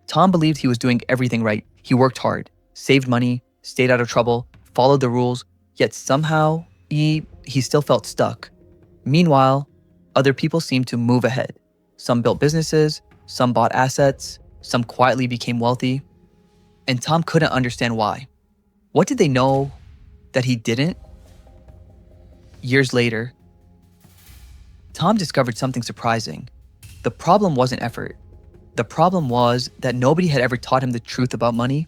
Tom believed he was doing everything right. He worked hard, saved money, stayed out of trouble, followed the rules, yet somehow he still felt stuck. Meanwhile, other people seemed to move ahead. Some built businesses, some bought assets, some quietly became wealthy, and Tom couldn't understand why. What did they know that he didn't? Years later, Tom discovered something surprising. The problem wasn't effort. The problem was that nobody had ever taught him the truth about money,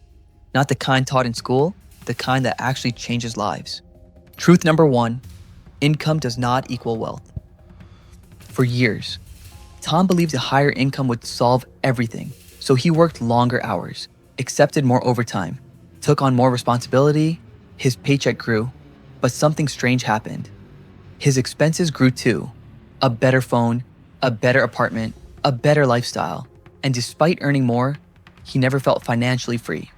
not the kind taught in school, the kind that actually changes lives. Truth number 1, income does not equal wealth. For years, Tom believed a higher income would solve everything, so he worked longer hours, accepted more overtime, took on more responsibility. His paycheck grew, but something strange happened. His expenses grew too. A better phone, a better apartment, a better lifestyle, and despite earning more, he never felt financially free.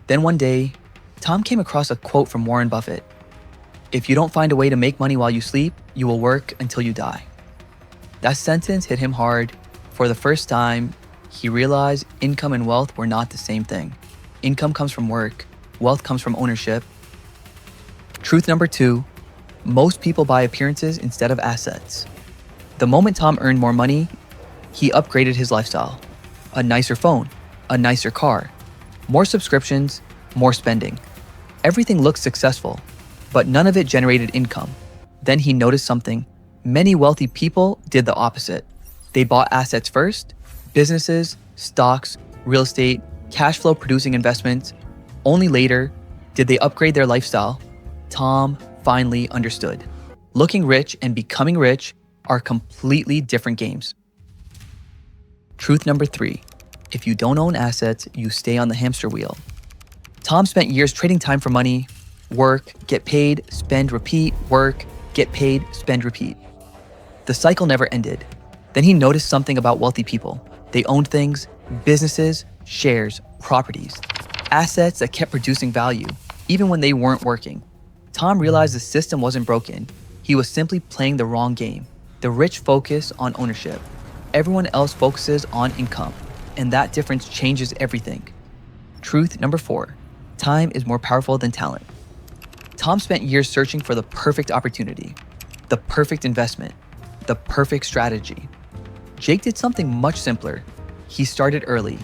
Then one day, Tom came across a quote from Warren Buffett. "If you don't find a way to make money while you sleep, you will work until you die." That sentence hit him hard. For the first time, he realized income and wealth were not the same thing. Income comes from work, wealth comes from ownership. Truth number 2, most people buy appearances instead of assets. The moment Tom earned more money, he upgraded his lifestyle. A nicer phone, a nicer car, more subscriptions, more spending. Everything looked successful, but none of it generated income. Then he noticed something. Many wealthy people did the opposite. They bought assets first, businesses, stocks, real estate, cash flow producing investments. Only later did they upgrade their lifestyle. Tom finally understood. Looking rich and becoming rich are completely different games. Truth number 3, if you don't own assets, you stay on the hamster wheel. Tom spent years trading time for money. Work, get paid, spend, repeat, work, get paid, spend, repeat. The cycle never ended. Then he noticed something about wealthy people. They owned things, businesses, shares, properties, assets that kept producing value, even when they weren't working. Tom realized the system wasn't broken. He was simply playing the wrong game. The rich focus on ownership. Everyone else focuses on income, and that difference changes everything. Truth number 4, time is more powerful than talent. Tom spent years searching for the perfect opportunity, the perfect investment, the perfect strategy. Jake did something much simpler. He started early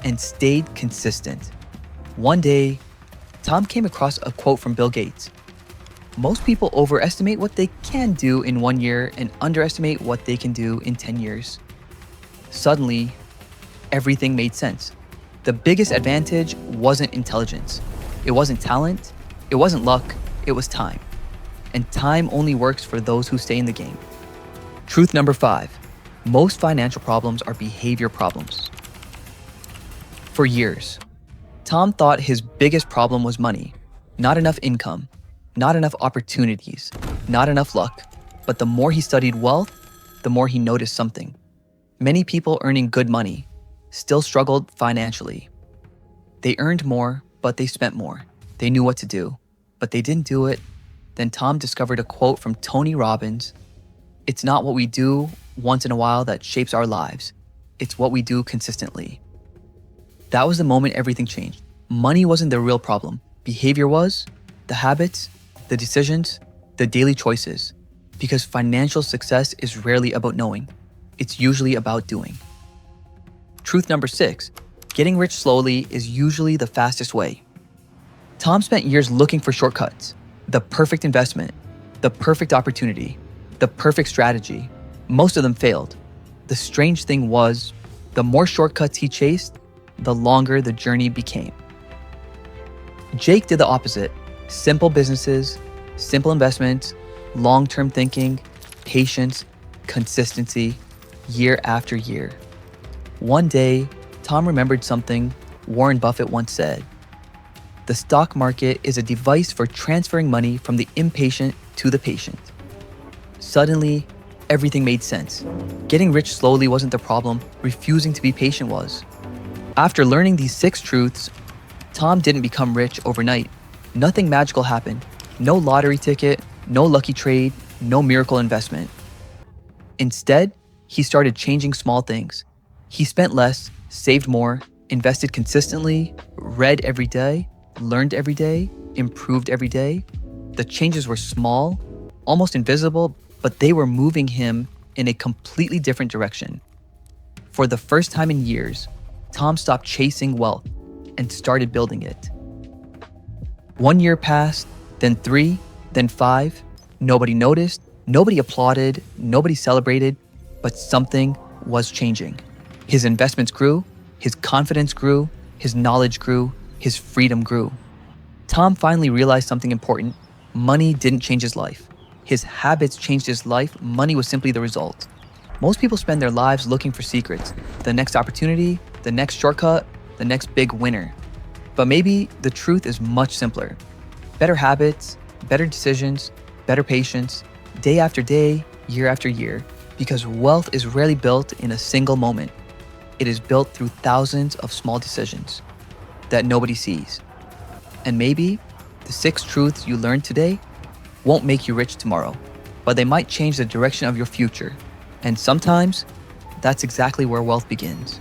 and stayed consistent. One day, Tom came across a quote from Bill Gates. Most people overestimate what they can do in 1 year and underestimate what they can do in 10 years. Suddenly, everything made sense. The biggest advantage wasn't intelligence. It wasn't talent. It wasn't luck. It was time. And time only works for those who stay in the game. Truth number 5, most financial problems are behavior problems. For years, Tom thought his biggest problem was money, not enough income, not enough opportunities, not enough luck. But the more he studied wealth, the more he noticed something. Many people earning good money still struggled financially. They earned more, but they spent more. They knew what to do, but they didn't do it. Then Tom discovered a quote from Tony Robbins. "It's not what we do once in a while that shapes our lives. It's what we do consistently." That was the moment everything changed. Money wasn't the real problem. Behavior was, the habits, the decisions, the daily choices. Because financial success is rarely about knowing. It's usually about doing. Truth number 6, getting rich slowly is usually the fastest way. Tom spent years looking for shortcuts, the perfect investment, the perfect opportunity, the perfect strategy. Most of them failed. The strange thing was, the more shortcuts he chased, the longer the journey became. Jake did the opposite. Simple businesses, simple investments, long-term thinking, patience, consistency, year after year. One day, Tom remembered something Warren Buffett once said. The stock market is a device for transferring money from the impatient to the patient. Suddenly, everything made sense. Getting rich slowly wasn't the problem, refusing to be patient was. After learning these 6 truths, Tom didn't become rich overnight. Nothing magical happened. No lottery ticket, no lucky trade, no miracle investment. Instead, he started changing small things. He spent less, saved more, invested consistently, read every day, learned every day, improved every day. The changes were small, almost invisible, but they were moving him in a completely different direction. For the first time in years, Tom stopped chasing wealth and started building it. 1 year passed, then 3, then 5. Nobody noticed, nobody applauded, nobody celebrated, but something was changing. His investments grew, his confidence grew, his knowledge grew, his freedom grew. Tom finally realized something important. Money didn't change his life. His habits changed his life. Money was simply the result. Most people spend their lives looking for secrets, the next opportunity, the next shortcut, the next big winner. But maybe the truth is much simpler. Better habits, better decisions, better patience, day after day, year after year, because wealth is rarely built in a single moment. It is built through thousands of small decisions that nobody sees. And maybe the 6 truths you learned today won't make you rich tomorrow, but they might change the direction of your future. And sometimes that's exactly where wealth begins.